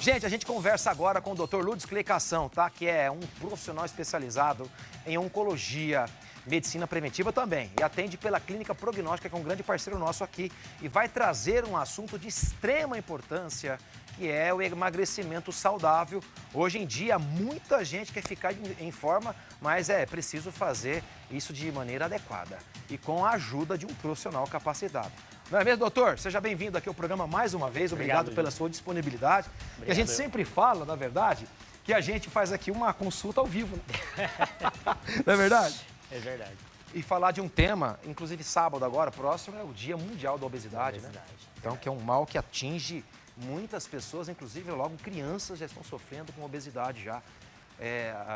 Gente, a gente conversa agora com o Dr. Lourdes Cleicação, tá? Que é um profissional especializado em oncologia, medicina preventiva também. E atende pela Clínica Prognóstica, que é um grande parceiro nosso aqui. E vai trazer um assunto de extrema importância, que é o emagrecimento saudável. Hoje em dia, muita gente quer ficar em forma, mas é preciso fazer isso de maneira adequada e com a ajuda de um profissional capacitado. Não é mesmo, doutor? Seja bem-vindo aqui ao programa mais uma vez. Obrigado pela sua disponibilidade. E a gente sempre fala, na verdade, que a gente faz aqui uma consulta ao vivo, né? Não é verdade? É verdade. E falar de um tema, inclusive sábado agora, próximo, é o Dia Mundial da Obesidade, né? Então, que é um mal que atinge muitas pessoas, inclusive logo crianças já estão sofrendo com obesidade já.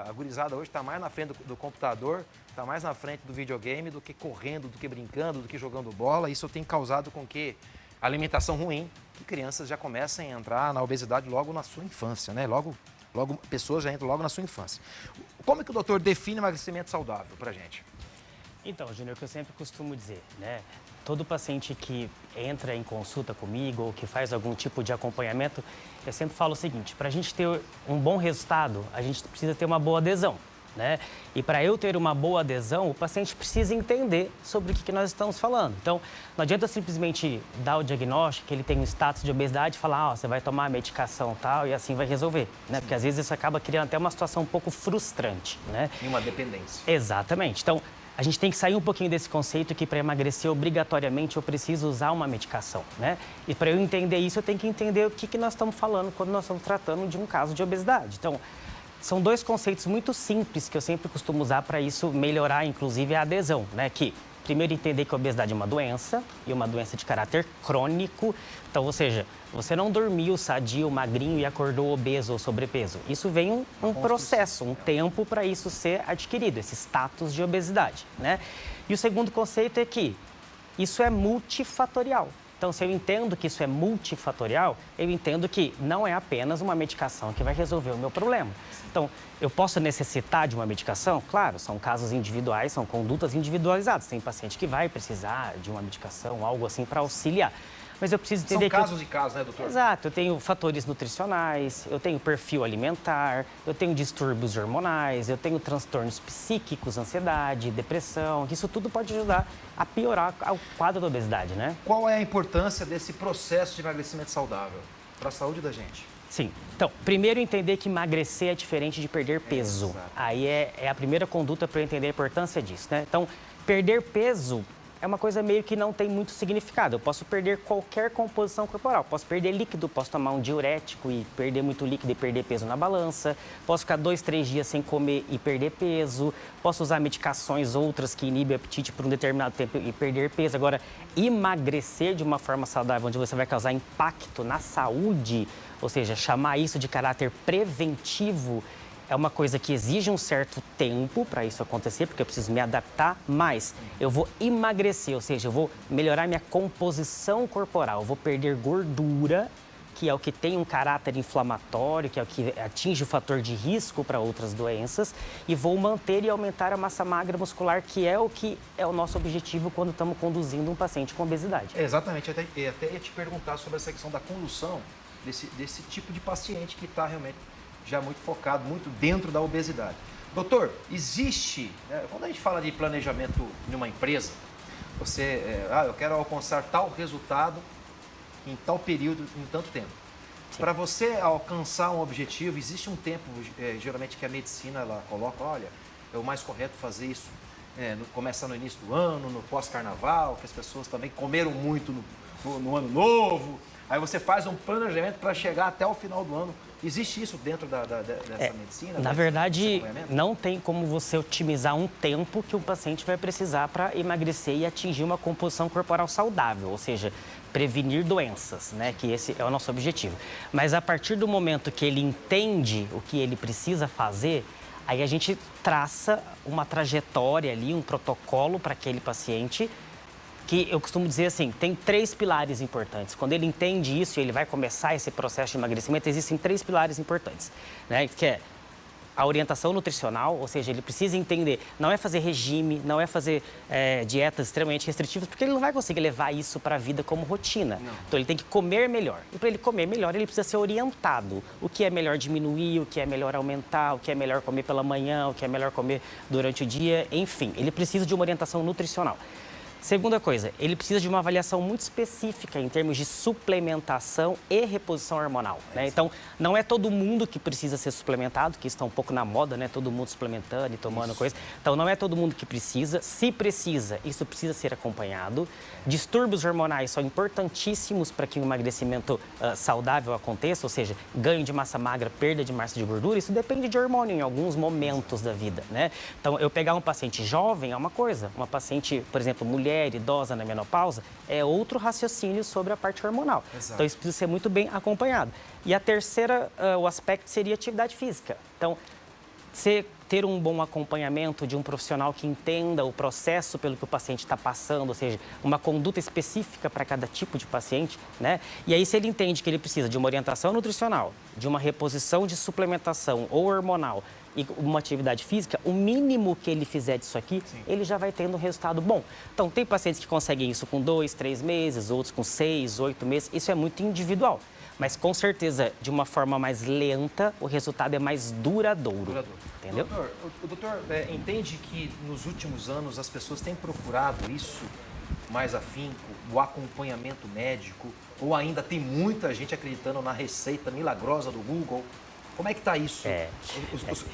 A gurizada hoje está mais na frente do computador, está mais na frente do videogame do que correndo, do que brincando, do que jogando bola. Isso tem causado com que a alimentação ruim, que crianças já comecem a entrar na obesidade logo na sua infância, né? Logo pessoas já entram logo na sua infância. Como é que o doutor define emagrecimento saudável pra gente? Então, Júnior, o que eu sempre costumo dizer, né? Todo paciente que entra em consulta comigo ou que faz algum tipo de acompanhamento, eu sempre falo o seguinte: para a gente ter um bom resultado, a gente precisa ter uma boa adesão, né? E para eu ter uma boa adesão, o paciente precisa entender sobre o que nós estamos falando. Então, não adianta simplesmente dar o diagnóstico que ele tem um status de obesidade e falar, você vai tomar a medicação tal e assim vai resolver, né? Porque às vezes isso acaba criando até uma situação um pouco frustrante, né? E uma dependência. Exatamente. Então, a gente tem que sair um pouquinho desse conceito que para emagrecer obrigatoriamente eu preciso usar uma medicação, né? E para eu entender isso, eu tenho que entender o que nós estamos falando quando nós estamos tratando de um caso de obesidade. Então, são dois conceitos muito simples que eu sempre costumo usar para isso melhorar, inclusive, a adesão, né? Que, primeiro, entender que a obesidade é uma doença e uma doença de caráter crônico. Então, ou seja, você não dormiu sadio, magrinho e acordou obeso ou sobrepeso. Isso vem um processo, um tempo para isso ser adquirido, esse status de obesidade, né? E o segundo conceito é que isso é multifatorial. Então, se eu entendo que isso é multifatorial, eu entendo que não é apenas uma medicação que vai resolver o meu problema. Então, eu posso necessitar de uma medicação? Claro, são casos individuais, são condutas individualizadas. Tem paciente que vai precisar de uma medicação, algo assim, para auxiliar. Mas eu preciso entender que... São casos e casos, né, doutor? Exato. Eu tenho fatores nutricionais, eu tenho perfil alimentar, eu tenho distúrbios hormonais, eu tenho transtornos psíquicos, ansiedade, depressão. Isso tudo pode ajudar a piorar o quadro da obesidade, né? Qual é a importância desse processo de emagrecimento saudável para a saúde da gente? Sim. Então, primeiro entender que emagrecer é diferente de perder peso. Aí é a primeira conduta para eu entender a importância disso, né? Então, perder peso é uma coisa meio que não tem muito significado. Eu posso perder qualquer composição corporal. Posso perder líquido, posso tomar um diurético e perder muito líquido e perder peso na balança. Posso ficar 2, 3 dias sem comer e perder peso. Posso usar medicações outras que inibem o apetite por um determinado tempo e perder peso. Agora, emagrecer de uma forma saudável, onde você vai causar impacto na saúde, ou seja, chamar isso de caráter preventivo, é uma coisa que exige um certo tempo para isso acontecer, porque eu preciso me adaptar, mas eu vou emagrecer, ou seja, eu vou melhorar minha composição corporal, eu vou perder gordura, que é o que tem um caráter inflamatório, que é o que atinge o fator de risco para outras doenças, e vou manter e aumentar a massa magra muscular, que é o nosso objetivo quando estamos conduzindo um paciente com obesidade. Exatamente, até ia te perguntar sobre essa questão da condução desse tipo de paciente que está realmente já muito focado, muito dentro da obesidade. Doutor, existe, quando a gente fala de planejamento em uma empresa, eu quero alcançar tal resultado em tal período, em tanto tempo. Para você alcançar um objetivo, existe um tempo, geralmente, que a medicina ela coloca, olha, é o mais correto fazer isso, começa no início do ano, no pós-carnaval, que as pessoas também comeram muito no ano novo. Aí você faz um planejamento para chegar até o final do ano. Existe isso dentro dessa medicina? Na verdade, não tem como você otimizar um tempo que o paciente vai precisar para emagrecer e atingir uma composição corporal saudável, ou seja, prevenir doenças, né? Que esse é o nosso objetivo. Mas a partir do momento que ele entende o que ele precisa fazer, aí a gente traça uma trajetória ali, um protocolo para aquele paciente, que eu costumo dizer assim, tem 3 pilares importantes. Quando ele entende isso e ele vai começar esse processo de emagrecimento, existem 3 pilares importantes, né? Que é a orientação nutricional, ou seja, ele precisa entender, não é fazer regime, não é fazer dietas extremamente restritivas, porque ele não vai conseguir levar isso para a vida como rotina. Não. Então, ele tem que comer melhor. E para ele comer melhor, ele precisa ser orientado. O que é melhor diminuir, o que é melhor aumentar, o que é melhor comer pela manhã, o que é melhor comer durante o dia, enfim. Ele precisa de uma orientação nutricional. Segunda coisa, ele precisa de uma avaliação muito específica em termos de suplementação e reposição hormonal, né? Então, não é todo mundo que precisa ser suplementado, que está um pouco na moda, né? Todo mundo suplementando e tomando coisa. Então, não é todo mundo que precisa. Se precisa, isso precisa ser acompanhado. Distúrbios hormonais são importantíssimos para que um emagrecimento saudável aconteça, ou seja, ganho de massa magra, perda de massa de gordura. Isso depende de hormônio em alguns momentos da vida, né? Então, eu pegar um paciente jovem é uma coisa. Uma paciente, por exemplo, mulher idosa na menopausa, é outro raciocínio sobre a parte hormonal. Exato. Então, isso precisa ser muito bem acompanhado. E a terceira, o aspecto seria atividade física. Então, ter um bom acompanhamento de um profissional que entenda o processo pelo que o paciente está passando, ou seja, uma conduta específica para cada tipo de paciente, né? E aí, se ele entende que ele precisa de uma orientação nutricional, de uma reposição de suplementação ou hormonal e uma atividade física, o mínimo que ele fizer disso aqui, sim, ele já vai tendo um resultado bom. Então, tem pacientes que conseguem isso com 2, 3 meses, outros com 6, 8 meses. Isso é muito individual. Mas, com certeza, de uma forma mais lenta, o resultado é mais duradouro. Entendeu? Doutor, o doutor entende que nos últimos anos as pessoas têm procurado isso mais afinco, o acompanhamento médico, ou ainda tem muita gente acreditando na receita milagrosa do Google? Como é que está isso?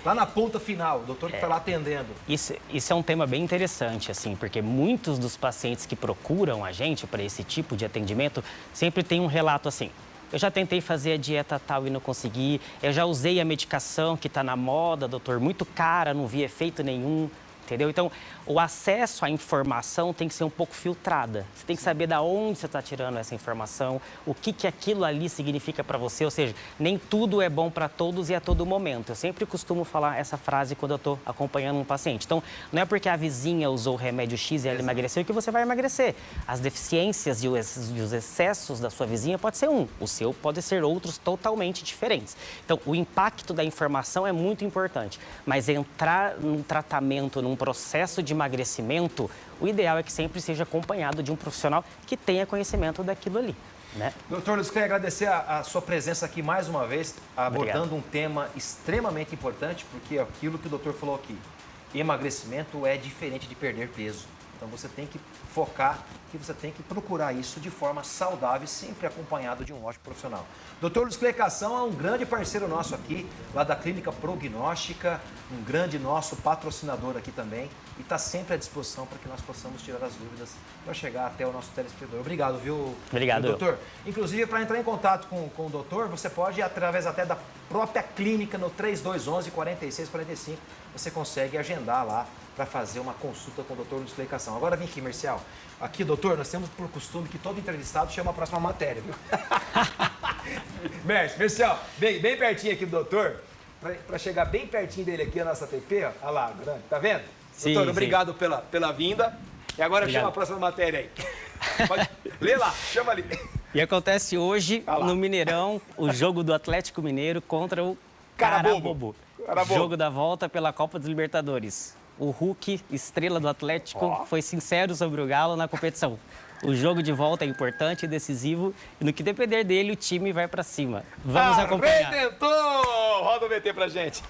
Lá na ponta final, o doutor que está lá atendendo. Isso é um tema bem interessante, assim, porque muitos dos pacientes que procuram a gente para esse tipo de atendimento sempre tem um relato assim: eu já tentei fazer a dieta tal e não consegui, eu já usei a medicação que está na moda, doutor, muito cara, não vi efeito nenhum. Entendeu? Então, o acesso à informação tem que ser um pouco filtrada. Você tem que saber de onde você está tirando essa informação, o que aquilo ali significa para você. Ou seja, nem tudo é bom para todos e a todo momento. Eu sempre costumo falar essa frase quando eu estou acompanhando um paciente. Então, não é porque a vizinha usou o remédio X e ela emagreceu que você vai emagrecer. As deficiências e os excessos da sua vizinha pode ser um. O seu pode ser outros totalmente diferentes. Então, o impacto da informação é muito importante. Mas entrar num tratamento, num processo de emagrecimento, o ideal é que sempre seja acompanhado de um profissional que tenha conhecimento daquilo ali, né? Doutor Luiz, queria agradecer a sua presença aqui mais uma vez, abordando um tema extremamente importante, porque é aquilo que o doutor falou aqui, emagrecimento é diferente de perder peso. Então você tem que focar, que você tem que procurar isso de forma saudável, sempre acompanhado de um ótimo profissional. Doutor Luiz Cleicação é um grande parceiro nosso aqui, lá da Clínica Prognóstica, um grande nosso patrocinador aqui também, e está sempre à disposição para que nós possamos tirar as dúvidas para chegar até o nosso telespectador. Obrigado, viu? Obrigado, doutor. Inclusive, para entrar em contato com o doutor, você pode ir através até da própria clínica no 3211-4645, você consegue agendar lá para fazer uma consulta com o doutor Luiz Cleicação. Agora vem aqui, Marcial. Aqui, doutor, nós temos por costume que todo entrevistado chama a próxima matéria, viu? Marcial, bem pertinho aqui do doutor, para chegar bem pertinho dele aqui, a nossa TP, ó. Olha lá, grande, tá vendo? Sim, doutor, sim. Obrigado pela vinda. E agora chama a próxima matéria aí. Pode ler lá, chama ali. E acontece hoje, no Mineirão, o jogo do Atlético Mineiro contra o Carabobo. Jogo da volta pela Copa dos Libertadores. O Hulk, estrela do Atlético, foi sincero sobre o Galo na competição. O jogo de volta é importante e decisivo, e no que depender dele, o time vai para cima. Vamos acompanhar. Arrebentou! Roda o VT pra gente.